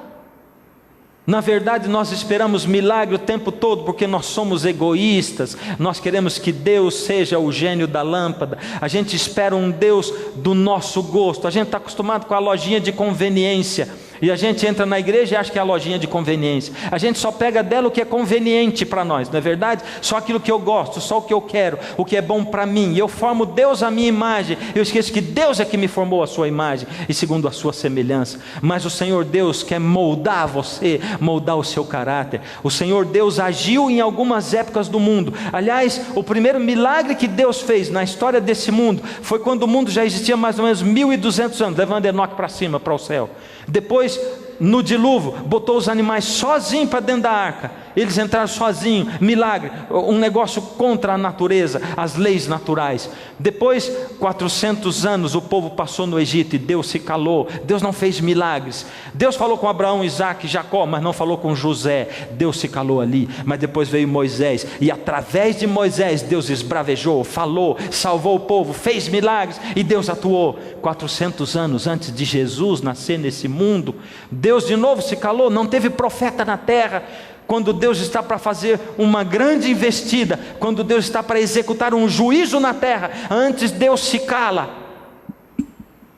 Na verdade, nós esperamos milagre o tempo todo porque nós somos egoístas. Nós queremos que Deus seja o gênio da lâmpada. A gente espera um Deus do nosso gosto. A gente está acostumado com a lojinha de conveniência, e a gente entra na igreja e acha que é a lojinha de conveniência. A gente só pega dela o que é conveniente para nós, não é verdade? Só aquilo que eu gosto, só o que eu quero, o que é bom para mim. E eu formo Deus à minha imagem. Eu esqueço que Deus é que me formou a sua imagem e segundo a sua semelhança. Mas o Senhor Deus quer moldar você, moldar o seu caráter. O Senhor Deus agiu em algumas épocas do mundo. Aliás, o primeiro milagre que Deus fez na história desse mundo foi quando o mundo já existia mais ou menos 1.200 anos, levando Enoque para cima, para o céu. Depois, no dilúvio, botou os animais sozinhos para dentro da arca. Eles entraram sozinhos, milagre, um negócio contra a natureza, as leis naturais. Depois, 400 anos o povo passou no Egito e Deus se calou. Deus não fez milagres. Deus falou com Abraão, Isaac e Jacó, mas não falou com José. Deus se calou ali. Mas depois veio Moisés, e através de Moisés Deus esbravejou, falou, salvou o povo, fez milagres, e Deus atuou. 400 anos antes de Jesus nascer nesse mundo, Deus de novo se calou. Não teve profeta na terra. Quando Deus está para fazer uma grande investida, quando Deus está para executar um juízo na terra, antes Deus se cala.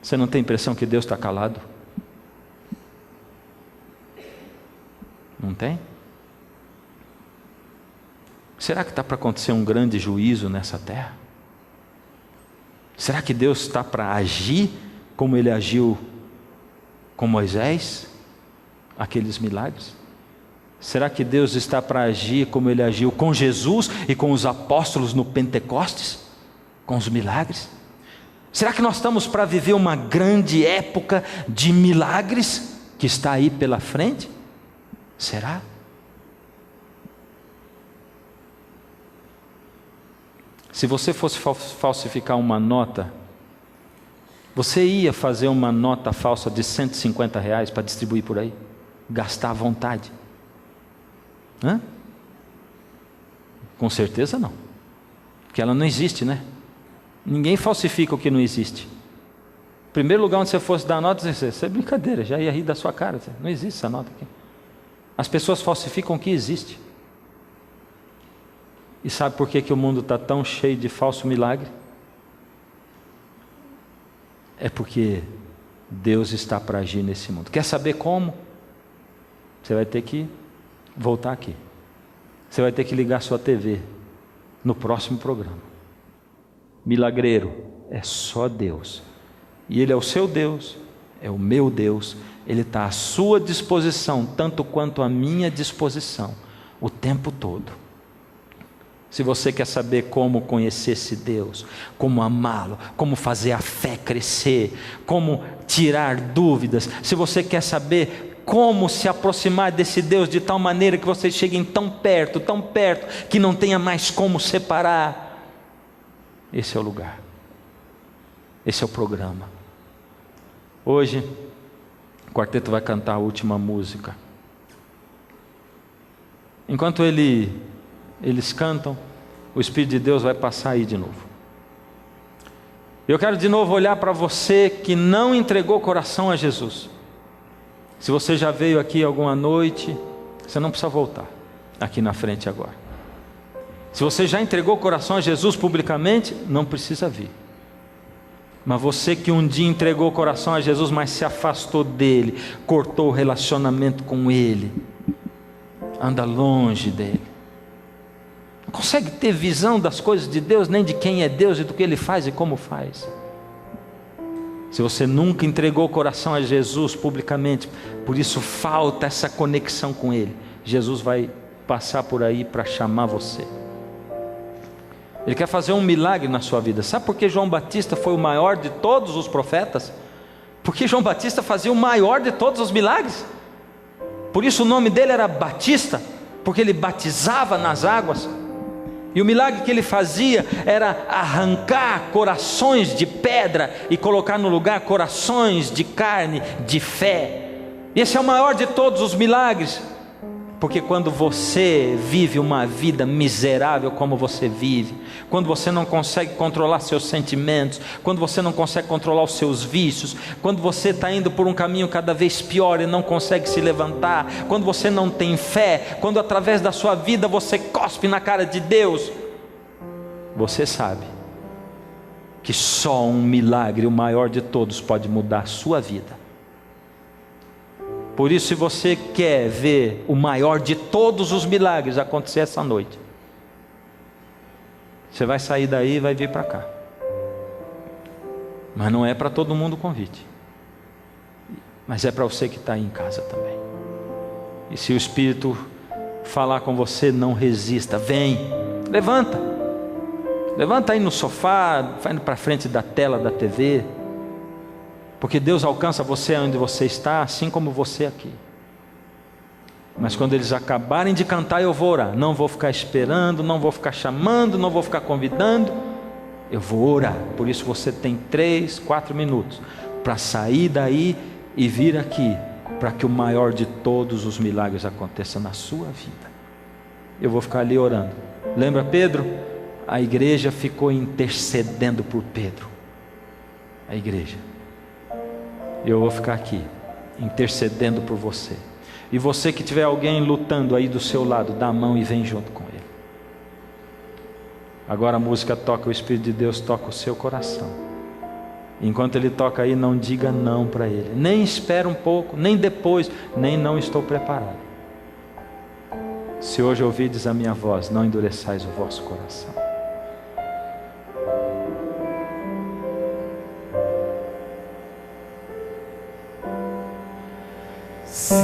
Você não tem a impressão que Deus está calado? Não tem? Será que está para acontecer um grande juízo nessa terra? Será que Deus está para agir como Ele agiu com Moisés? Aqueles milagres? Será que Deus está para agir como Ele agiu com Jesus e com os apóstolos no Pentecostes? Com os milagres? Será que nós estamos para viver uma grande época de milagres que está aí pela frente? Será? Se você fosse falsificar uma nota, você ia fazer uma nota falsa de R$150 para distribuir por aí? Gastar à vontade? Hã? Com certeza não. Porque ela não existe, né? Ninguém falsifica o que não existe. Em primeiro lugar, onde você fosse dar nota, isso é brincadeira, já ia rir da sua cara. Não existe essa nota aqui. As pessoas falsificam o que existe. E sabe por que o mundo está tão cheio de falso milagre? É porque Deus está para agir nesse mundo. Quer saber como? Você vai ter que voltar aqui. Você vai ter que ligar sua TV no próximo programa. Milagreiro é só Deus. E Ele é o seu Deus, é o meu Deus. Ele está à sua disposição, tanto quanto à minha disposição, o tempo todo. Se você quer saber como conhecer esse Deus, como amá-lo, como fazer a fé crescer, como tirar dúvidas, se você quer saber como se aproximar desse Deus de tal maneira que vocês cheguem tão perto, que não tenha mais como separar, esse é o lugar, esse é o programa. Hoje, o quarteto vai cantar a última música. Enquanto eles cantam, o Espírito de Deus vai passar aí de novo. Eu quero de novo olhar para você que não entregou o coração a Jesus. Se você já veio aqui alguma noite, você não precisa voltar aqui na frente agora. Se você já entregou o coração a Jesus publicamente, não precisa vir. Mas você que um dia entregou o coração a Jesus, mas se afastou dele, cortou o relacionamento com ele, anda longe dele, não consegue ter visão das coisas de Deus, nem de quem é Deus e do que Ele faz e como faz. Se você nunca entregou o coração a Jesus publicamente, por isso falta essa conexão com Ele, Jesus vai passar por aí para chamar você. Ele quer fazer um milagre na sua vida. Sabe por que João Batista foi o maior de todos os profetas? Porque João Batista fazia o maior de todos os milagres. Por isso o nome dele era Batista, porque ele batizava nas águas. E o milagre que ele fazia era arrancar corações de pedra e colocar no lugar corações de carne, de fé. Esse é o maior de todos os milagres. Porque quando você vive uma vida miserável como você vive, quando você não consegue controlar seus sentimentos, quando você não consegue controlar os seus vícios, quando você está indo por um caminho cada vez pior e não consegue se levantar, quando você não tem fé, quando através da sua vida você cospe na cara de Deus, você sabe que só um milagre, o maior de todos, pode mudar a sua vida. Por isso, se você quer ver o maior de todos os milagres acontecer essa noite, você vai sair daí e vai vir para cá. Mas não é para todo mundo o convite, mas é para você que está aí em casa também. E se o Espírito falar com você, não resista, vem, levanta aí no sofá, vai indo para frente da tela da TV, porque Deus alcança você onde você está, assim como você aqui. Mas quando eles acabarem de cantar, eu vou orar. Não vou ficar esperando, não vou ficar chamando, não vou ficar convidando. Eu vou orar. Por isso você tem 3, 4 minutos para sair daí e vir aqui, para que o maior de todos os milagres aconteça na sua vida. Eu vou ficar ali orando. Lembra Pedro? A igreja ficou intercedendo por Pedro. A igreja. Eu vou ficar aqui, intercedendo por você. E você que tiver alguém lutando aí do seu lado, dá a mão e vem junto com ele. Agora a música toca, o Espírito de Deus toca o seu coração. Enquanto ele toca aí, não diga não para ele. Nem espera um pouco, nem depois, nem não estou preparado. Se hoje ouvides a minha voz, não endureçais o vosso coração. Se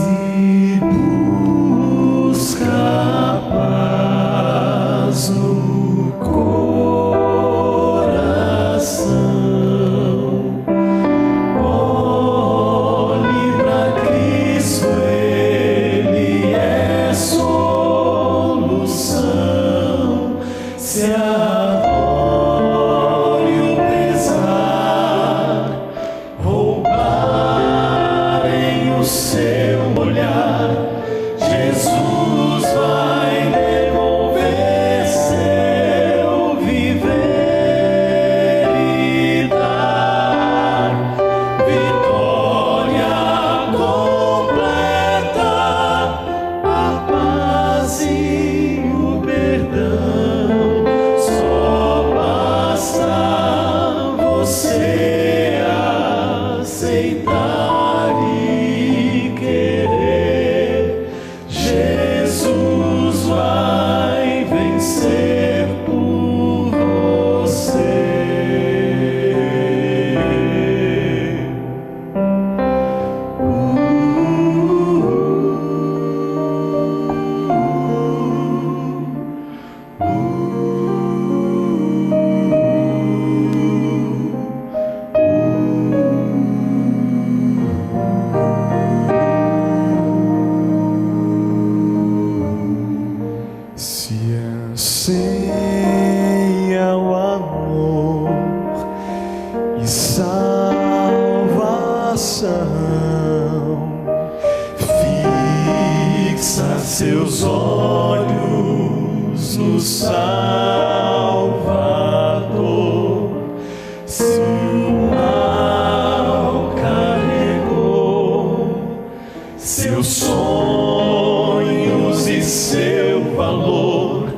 seus olhos no Salvador, se o mal carregou, seus sonhos e seu valor,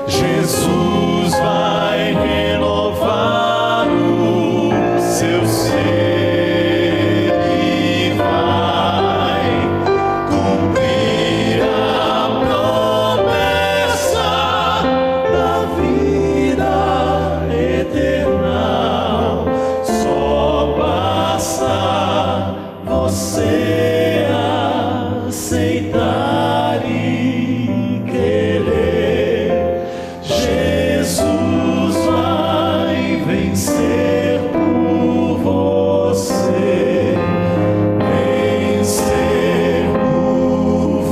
Jesus vai renovar o seu ser. Você aceitar e querer, Jesus vai vencer por você, vencer por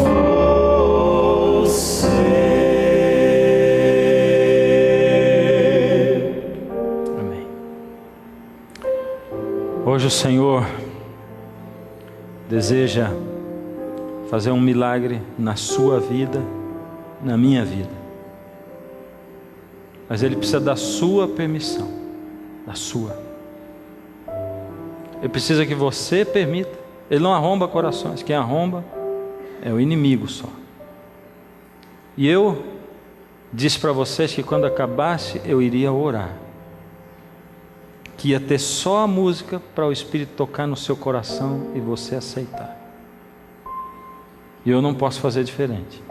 você. Amém. Hoje o Senhor deseja fazer um milagre na sua vida, na minha vida. Mas Ele precisa da sua permissão, da sua. Ele precisa que você permita. Ele não arromba corações, quem arromba é o inimigo só. E eu disse para vocês que quando acabasse eu iria orar, que ia ter só a música para o Espírito tocar no seu coração e você aceitar. E eu não posso fazer diferente.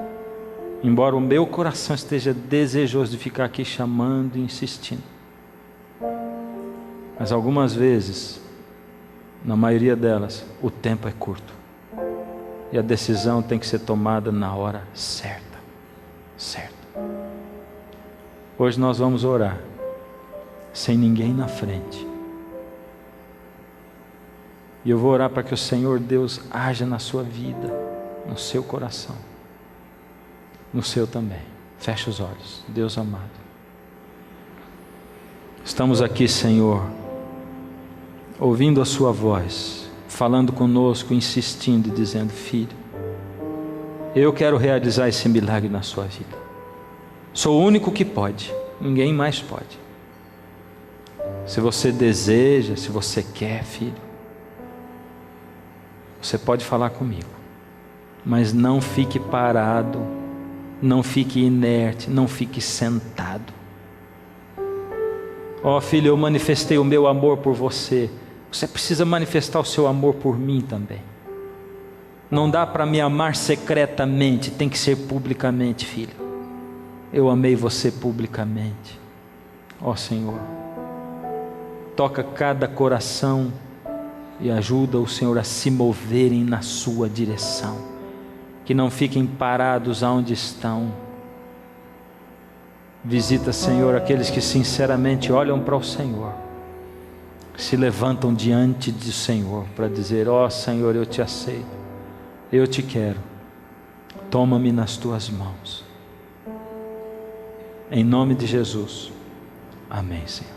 Embora o meu coração esteja desejoso de ficar aqui chamando e insistindo. Mas algumas vezes, na maioria delas, o tempo é curto. E a decisão tem que ser tomada na hora certa. Certa. Hoje nós vamos orar sem ninguém na frente. E eu vou orar para que o Senhor Deus haja na sua vida, no seu coração, no seu também. Feche os olhos, Deus amado. Estamos aqui, Senhor, ouvindo a sua voz, falando conosco, insistindo e dizendo: filho, eu quero realizar esse milagre na sua vida. Sou o único que pode, ninguém mais pode. Se você deseja, se você quer, filho, você pode falar comigo, mas não fique parado, não fique inerte, não fique sentado. Ó filho, eu manifestei o meu amor por você, você precisa manifestar o seu amor por mim também. Não dá para me amar secretamente, tem que ser publicamente, filho. Eu amei você publicamente. Ó Senhor, toca cada coração e ajuda o Senhor a se moverem na sua direção, que não fiquem parados aonde estão. Visita, Senhor, aqueles que sinceramente olham para o Senhor, se levantam diante do Senhor para dizer: ó Senhor, eu te aceito, eu te quero, toma-me nas tuas mãos. Em nome de Jesus, amém, Senhor.